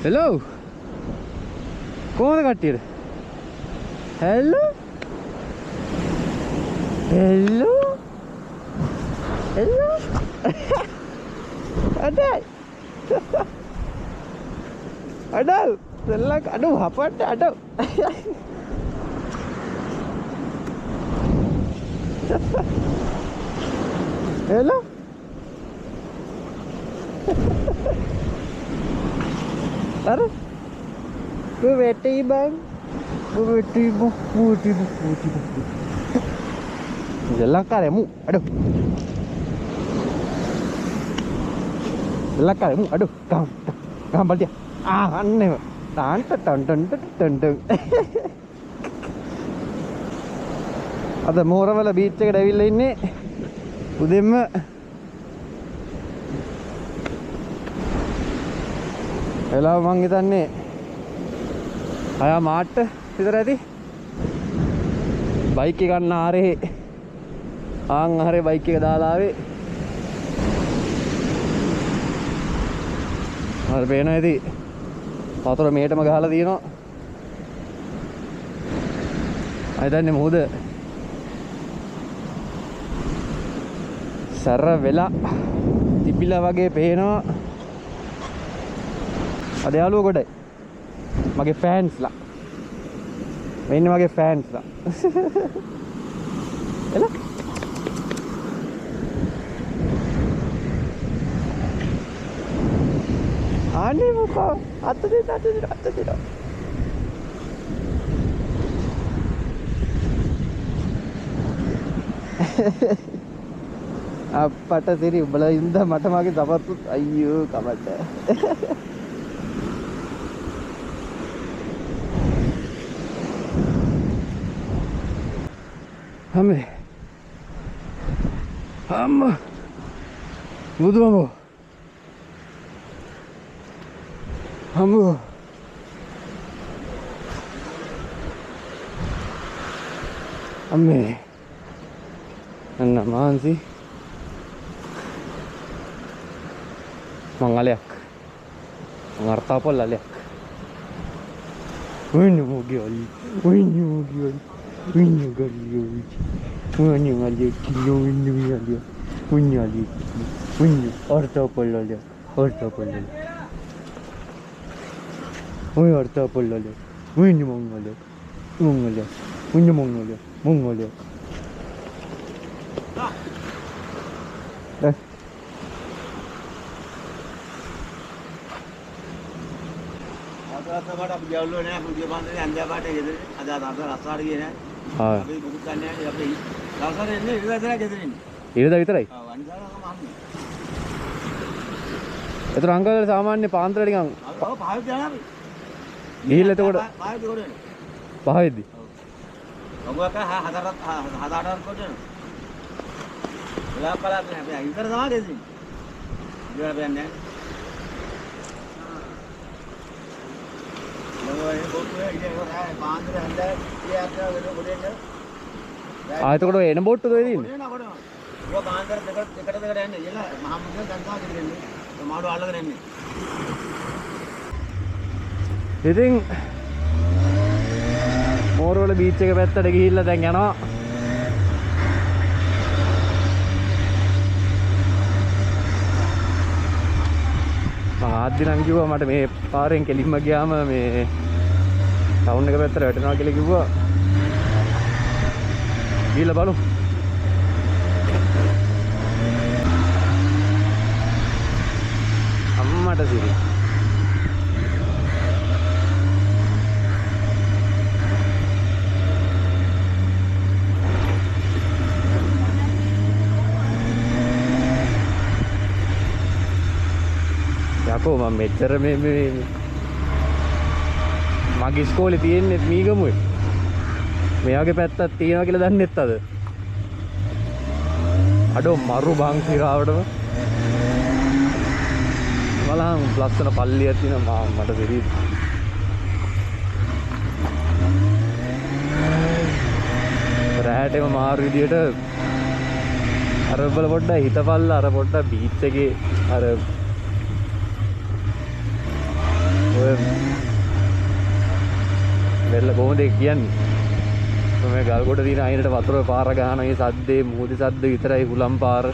Hello. කොහොමද කට්ටියද? Hello. Hello. Hello. Ada. Ada. Selak aduh apa ada. Hello. Ada. Gue bete bang. Gue bete bu. Jalan karemu. Aduh. Jalan karemu. Aduh. Gampang dia. Ah aneh. Tan. Ada Morawala beach එකට ඇවිල්ලා ඉන්නේ. උදෙන්ම වෙලාව මං හිතන්නේ 6 මාට විතර ඇති. Bike එක ගන්න ආරේ ආරේ බයික් එක දාලා ආවේ. හරි පේනවා ඇති. වතුර මේටම ගහලා තියෙනවා. අය දන්නේ මොහොද සර වෙලා තිබිලා වගේ පේනවා. අද යාළුවෝ ගොඩයි. මගේ ෆෑන්ස්ලා. මෙන්න මගේ ෆෑන්ස්ලා. එල අනේ මොකෝ අත දෙන්න. අපට සිරි උඹලා ඉඳ මට මගේ තපත්තුත් අයියෝ කමට. අම්මේ අම්මා බුදුමෝ අම්මෝ අම්මේ අන්න මාන්සි mangalyak ngartapol lalyak winyo gali artapol lalyak winyo mangalyak රසකට අපි ගැවුලෝ නෑ පුදිය බන්දනේ අන්දයා පාටේ ගෙදර අද රසාට ගියේ නෑ අපි මුකුත් ගන්න නෑ අපි රසාට එන්නේ ඉරදා ගෙදර ඉන්නේ ඉරදා විතරයි ඔව් අනිදානම අහන්නේ ඒතර අංකල් සාමාන්‍ය පාන්දර නිකන් ඔව් පහවෙත් යනවා අපි ගිහිල්ලා එතකොට පහවෙත් කොට වෙනවා පහවෙද්දි ඔව් ඔබක හතරක් හදාටක් කොට වෙනවා වෙලා කලක් නෑ අපි ඉතර තමයි ගෙදර ඉන්නේ ඉතර බෑන්නේ එතකොට එන බෝට්ටුද ඔය තියෙන්නේ? ඔය පාන්දර දෙකට යන්නේ. ඉල මහා මුද්දෙන් ගන්නවා දෙන්නේ. මාළු අල්ලගෙන එන්නේ. ඉතින් මෝරවල බීච් එක පැත්තට ගිහිල්ලා දැන් යනවා. මම ආද්දි නම් කිව්වා මට මේ පාරෙන් කෙලින්ම ගියාම මේ ටවුන් එක පැත්තට වැටෙනවා කියලා කිව්වා. ගිහලා බලමු. අම්මට සිරි. යකෝ මම මෙච්චර මේ මගේ ඉස්කෝලේ තියෙන්නේ මීගමුවේ. මේ වගේ පැත්තක් තියෙනවා කියලා දන්නේ නැත්තද? අඩෝ මරු බං සිරාවටම. බලහන් ලස්සන පල්ලියක් තියෙනවා මට දෙවි. රැහැටම මාරු විදියට අර බල පොඩ්ඩක් හිතපල්ලා අර පොඩ්ඩක් බීච් එකේ අර ඔය කොහොමද ඒක කියන්නේ මේ ගල්ගොඩ දින අයිනට වතුර පාර ගහන මේ සද්දේ මුහුදේ සද්ද විතරයි හුලම් පාර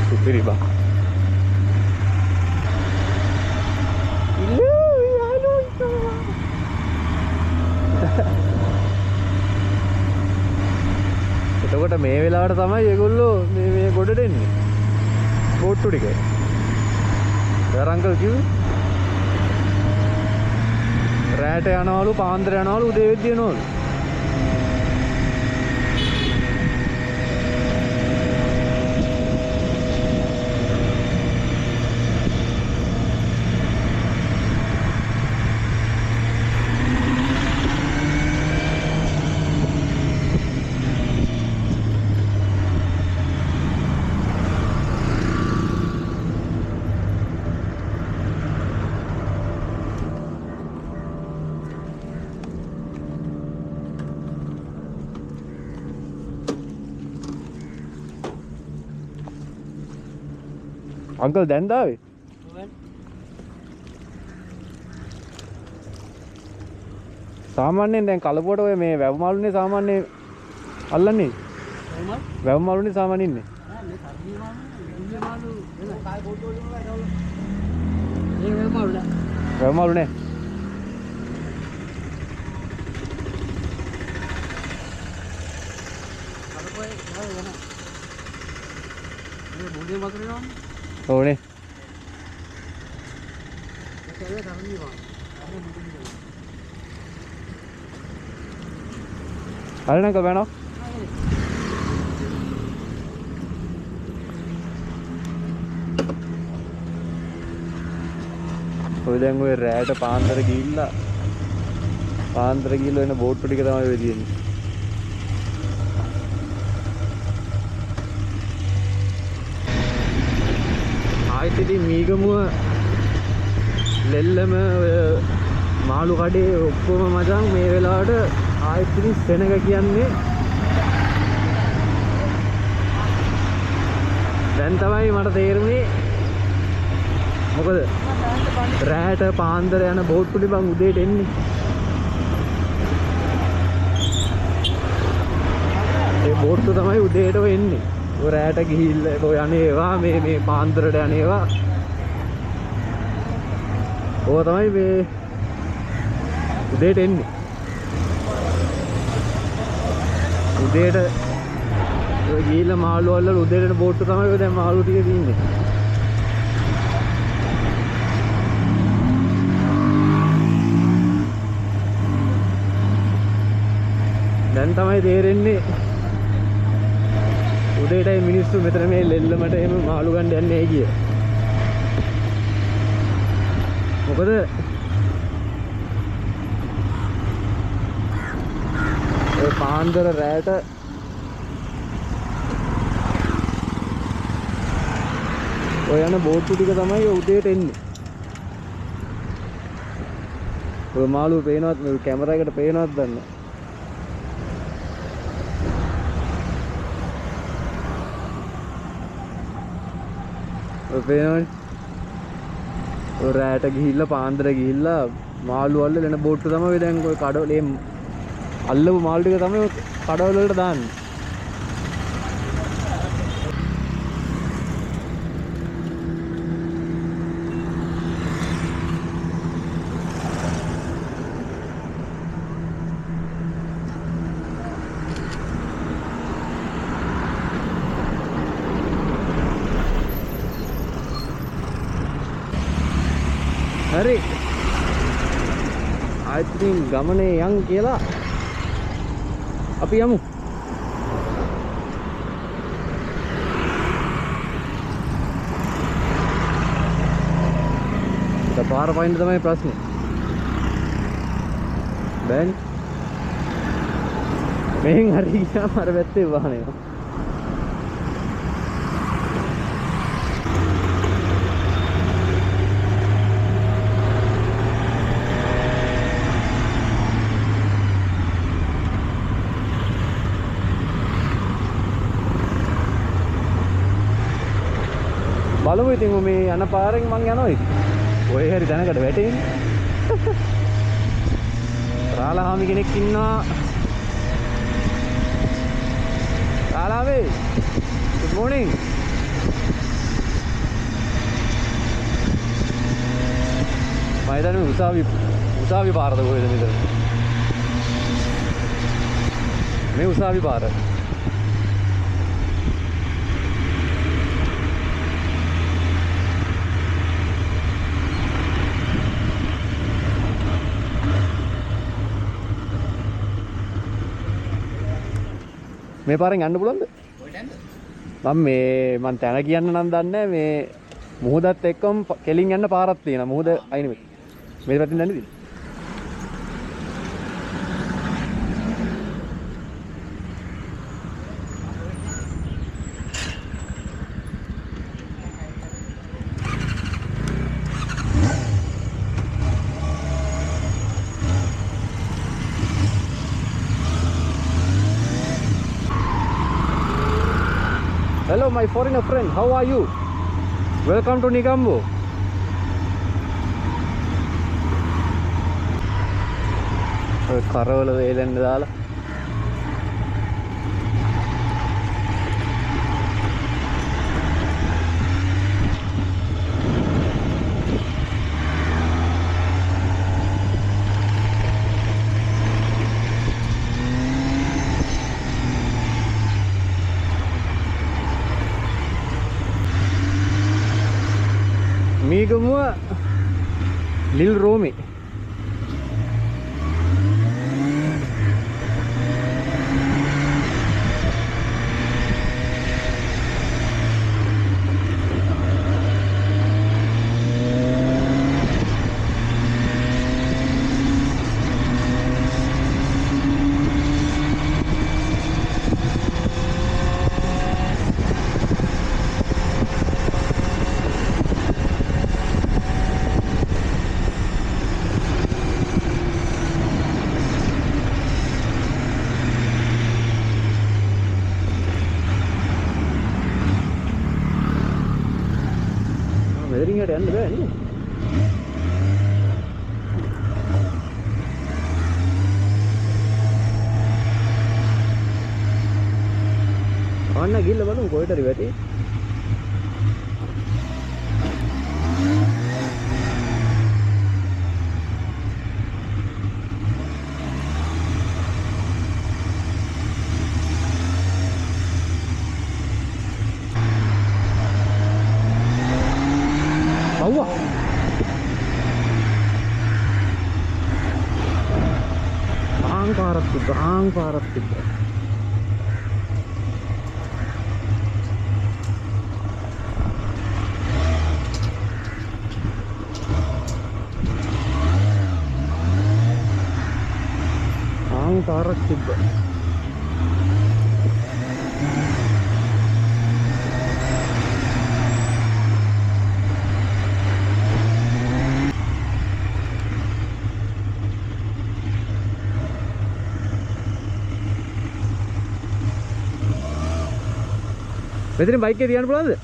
සුපිරි බා එතකොට මේ වෙලාවට තමයි ඒගොල්ලෝ මේ ගොඩට එන්නේ බෝට්ටු ටික. ඒර අංකල් කිව්වේ රැට යනවලු පාන්දර යනවලු උදේ වෙද්දි එනවලු. අංකල් දැන් දාවේ සාමාන්‍යයෙන් දැන් කලපුවට ඔය මේ වැව් මාළුනේ සාමාන්‍ය අල්ලන්නේ වැව් මාළුනේ සාමාන්‍ය ඉන්නේ වැව් මාළු නෑ ඕනේ අරනක බෑනෝ ඔය දැන් ඔය රෑට පාන්දර ගිහිල්ලා එන බෝට්ටු ටික තමයි ඔය තියෙන්නේ ආයෙත් ඉතින් මීගමුව ලෙල්ලම ඔය මාළු කඩේ ඔක්කොම මචං මේ වෙලාවට ආයෙත් ඉතින් සෙනග කියන්නේ දැන් තමයි මට තේරුනේ මොකද රැට පාන්දර යන බෝට්ටු ටික බං උදේට එන්නේ ඒ බෝට්ටු තමයි උදේට එන්නේ ඔය රැට ගිහිල්ලා ඔය යන්නේවා මේ පාන්දරට යන්නේවා ඕව තමයි මේ උදේට එන්නේ උදේට ඔය ගිහිල්ලා මාළු වල උදේට බෝට්ටු තමයි ඔය දැන් මාළු ටික තියෙන්නේ දැන් තමයි තේරෙන්නේ උදේටයි මිනිස්සු මෙතන මේ ලෙල්ලමට එහෙම මාළු ගන්න යන්නේ නැහැ කිය. මොකද ඒ පාන්දර රැට ඔය යන බෝට්ටු ටික තමයි උදේට එන්නේ. ඔය මාළු පේනවත් මේ කැමරා එකට පේනවත් දන්නේ පේනවනේ ඔය රැට ගිහිල්ලා පාන්දර ගිහිල්ලා මාළු වල එන බෝට්ටු තමයි දැන් ඔය කඩවල අල්ලපු මාළු ටික තමයි කඩවල වලට දාන්නේ හරි ආයිත් ගමනේ යන් කියලා අපි යමු පාර පයින්න තමයි ප්‍රශ්නේ බෑන් මෙහෙන් හරි ගියාම අර පැත්තේ වාහනේ බලමු ඉතින් මේ යන පාරෙන් මං යනවා ඉතින්. ඔය හැරි තැනකට වැටෙන්නේ. රාලහාමි කෙනෙක් ඉන්නවා. රාලාවේ. good morning. මම හිතන්නේ උසාවි පාරද කොහෙද මෙතන? මේ උසාවි පාර. මේ පාරෙන් යන්න පුළුවන්ද? මම තැන කියන්න නම් දන්නේ නැහැ. මේ මුහුදත් එක්කම කෙලින් යන්න පාරක් තියෙනවා. මුහුද අයින මේ පැත්තෙන් යන්නේ ඉතින්. Hello my foreigner friend, how are you? Welcome to Negombo. කරවල වේලෙන්න දාලා Migumuwa Lil Romi. මෙතනින් යන්න බෑ නේද? අන්න ගිල්ල බලමු කොහෙට හරි වැටේ. Bawa. Bang parat tiba. Bang parat tiba. මෙතන බයික් එක තියන්න පුළුවන්ද?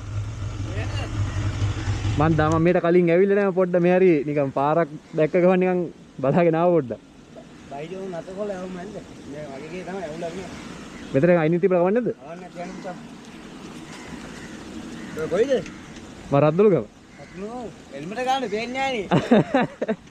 මං දාම මෙහෙට කලින් ඇවිල්ලා නැහැ පොඩ්ඩ මේ හරි නිකන් පාරක් දැක්ක ගමන් නිකන් බලාගෙන ආව පොඩ්ඩ. බයිජෝ නැතකොල ඇවුම් නැන්ද? මේ වගේ ගේ තමයි ඇවුලා ගියා. මෙතන අයින් තිබ්බලා ගමන් නැද්ද? ආන්න කියන්න පුතා. ඔය කොයිද? මම රද්දලු ගම. රද්දලු හෙල්මට ගන්න පේන්නේ නැහැ නේ.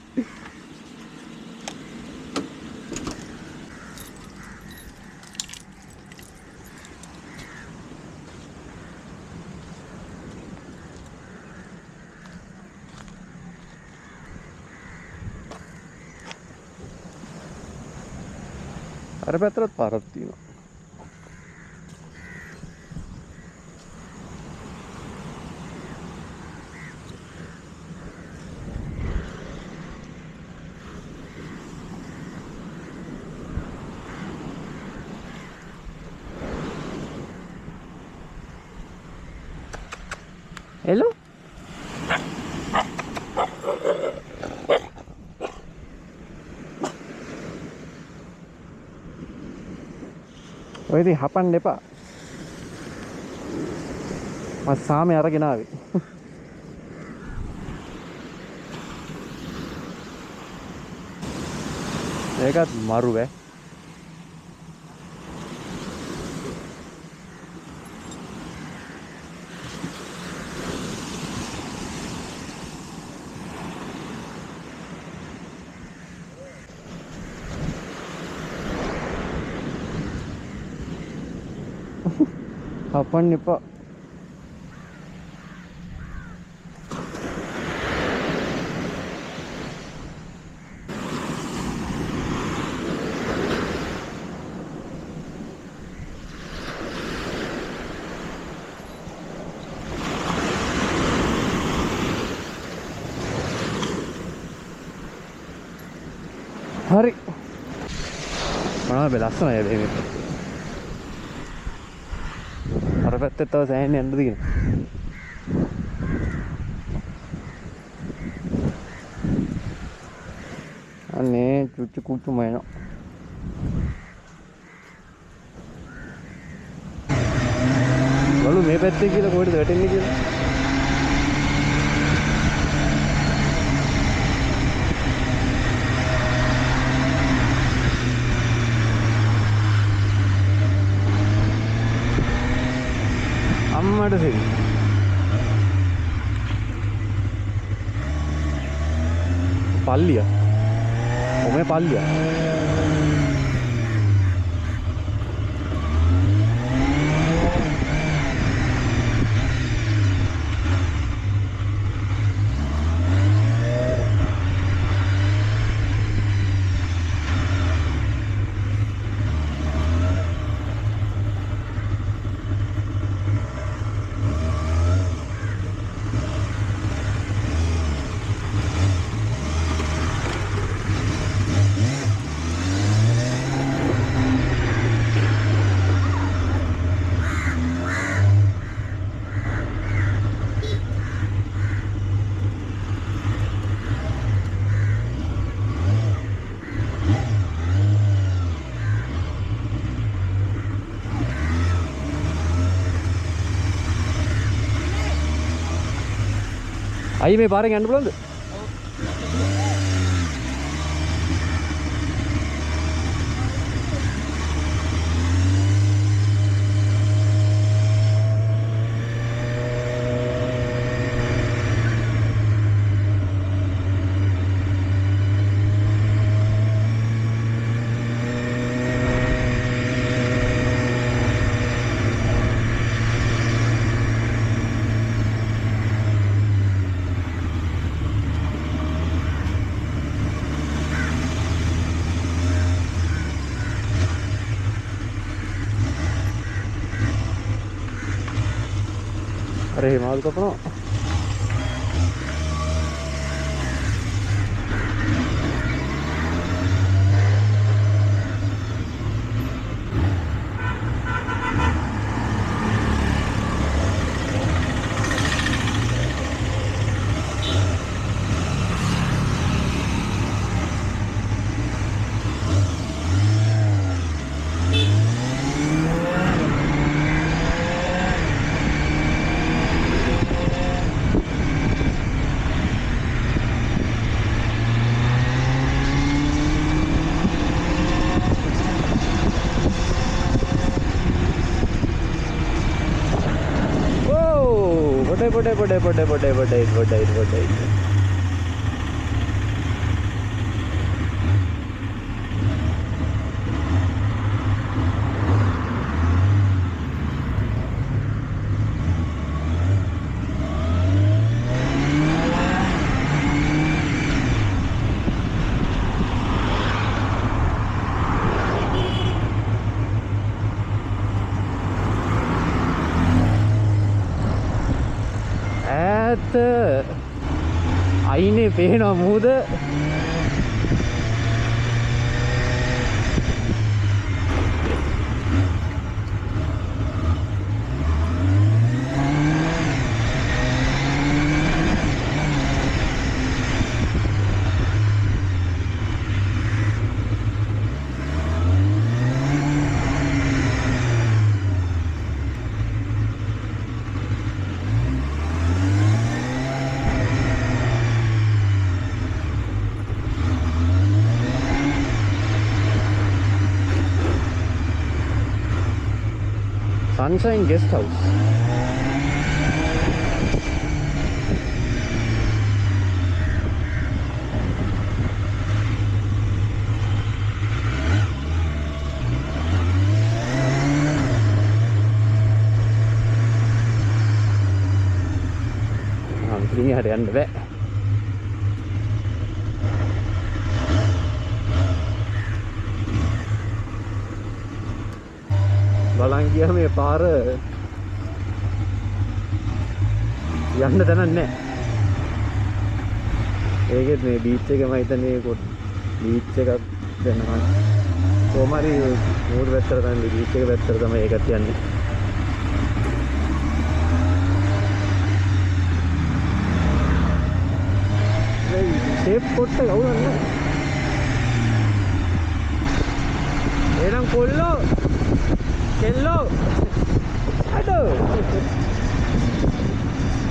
අර පැත්තට පාරක් තියෙනවා. Hello? ඔය ඉතින් හපන්න එපා. මම සාමේ අරගෙන ආවේ. ඒකත් මරු බෑ. කපන්න එපා. හරි. මොනවද ලස්සනයි මේ. අර පැත්තේ තව සෑහෙන යන්න තියෙනවා. අනේ චුච්චු කුච්චු මයන. බලු මේ පැත්තේ කියලා කොහෙද වැටෙන්නේ කියලා. අම්මට සිරි පල්ලිය ඔමේ පල්ලිය අයි මේ පාරෙන් යන්න පුළුවන්ද? अरे हिमाल को अपना बड़े අයිනේ පේනවා මූද Sunshine Guest House. ඉතින් එහාට යන්න බෑ. බලන් ගියා මේ පාර යන්න තැනක් නැහැ. ඒකෙත් මේ බීච් එක මම හිතන්නේ බීච් එකක් දැනනවා. කොහමරි මූඩ් පැත්තට තමයි බීච් එක පැත්තට තමයි ඒකත් යන්නේ. ෂේප් පොට්ට ගවුනන්නේ. එනම් කොල්ලෝ කෙල්ලෝ අඩෝ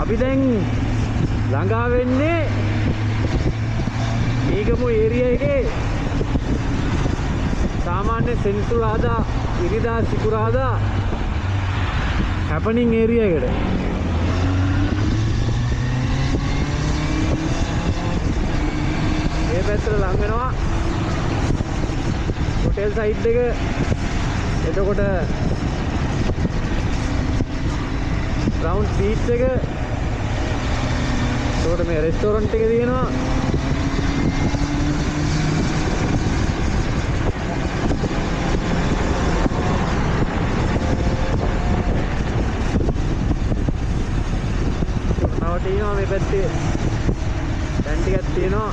අපි දැන් ළඟා වෙන්නේ මේගමු ඒරියා එකේ සාමාන්‍ය සෙන්සුරාදා ඉරිදා සිකුරාදා හැපනින් ඒරියා එකට. මේ පැත්තට ලඟ වෙනවා හොටෙල් සයිඩ් එක. එතකොට රවුන්ඩ් බීච් එක. එතකොට මේ රෙස්ටෝරන්ට් එක තියෙනවා. තියෙනවා මේ පැත්තේ දැන් ටිකක් තියෙනවා.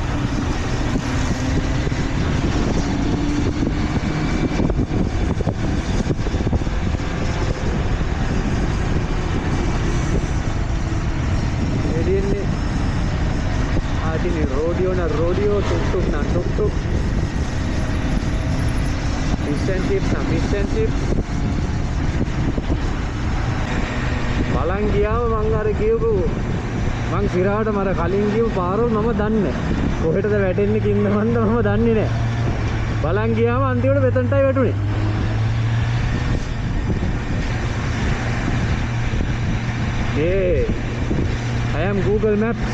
එදින්නේ ආදිනේ rodeo tuk tuk fish and chips බලන් ගියාම මං අර කියපු මං සිරාට මර කලින් ගියපු පාරවල් මම දන්නේ කොහෙටද වැටෙන්නේ කින්න මන්ද මම දන්නේ නැහැ. බලන් ගියාම අන්තිමට මෙතනටයි වැටුනේ. I am Google Maps.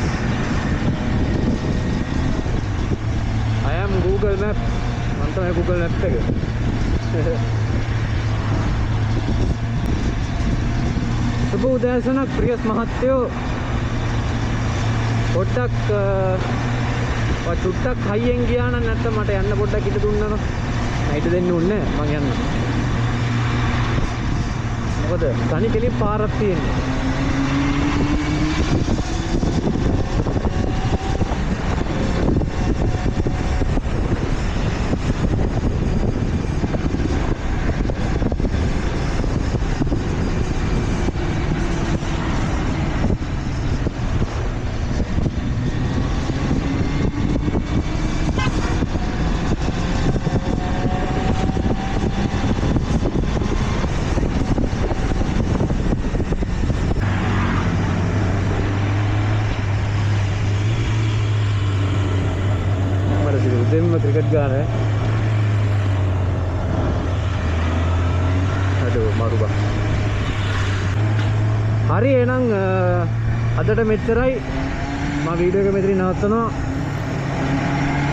මම තමයි Google Maps එක. සුබ උදෑසනක් ප්‍රියස් මහත්තයෝ. පොඩ්ඩක් චුට්ටක් හයියෙන් ගියා නම් නැත්නම් මට යන්න පොඩ්ඩක් ඉඩ දුන්නා නම් හිට දෙන්න ඕනේ මං යන්න. මොකද තනි කෙලින් පාරක් තියෙන්නේ. क्रिकेट गान है අඩෝ මරුබා හරි එහෙනම් අදට මෙච්චරයි මම වීඩියෝ එක මෙතනින් නවත්තනවා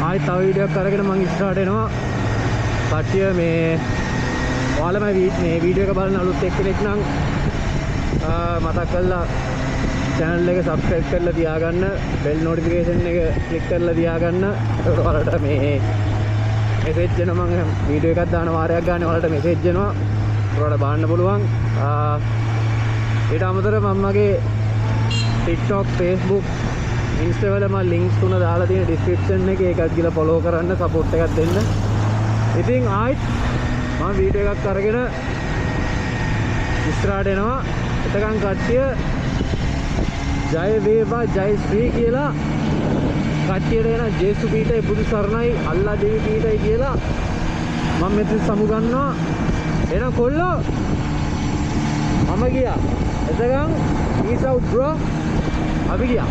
ආයෙත් තව වීඩියෝ එකක් අරගෙන මම ඉස්සරහට එනවා කට්ටිය මේ ඔයාලම මේ වීඩියෝ එක බලන අලුත් එක්කෙනෙක් නම් මතක් කරලා channel එක subscribe කරලා තියාගන්න bell notification එක click කරලා තියාගන්න ඒකට ඔයාලට මේ message එනවා මම වීඩියෝ එකක් දාන වාරයක් ගන්න ඔයාලට message එනවා ඔයාලට බලන්න පුළුවන් ඊට අමතරව මම මගේ TikTok Facebook Insta වල මම links තුන දාලා තියෙන description එකේ ඒකත් ගිහලා follow කරන්න support එකක් දෙන්න ඉතින් ආයිත් මම වීඩියෝ එකක් අරගෙන ඉස්සරහට එනවා එතකන් කට්ටිය ජය වේවා ජය ශ්‍රී කියලා කට්ටියට එන ජේසු පීඨයි බුදු සරණයි අල්ලා දෙවි පීඨයි කියලා මම මෙතන සමුගන්නවා එන කොල්ලෝ මම ගියා එතකන් peace out bro අපි ගියා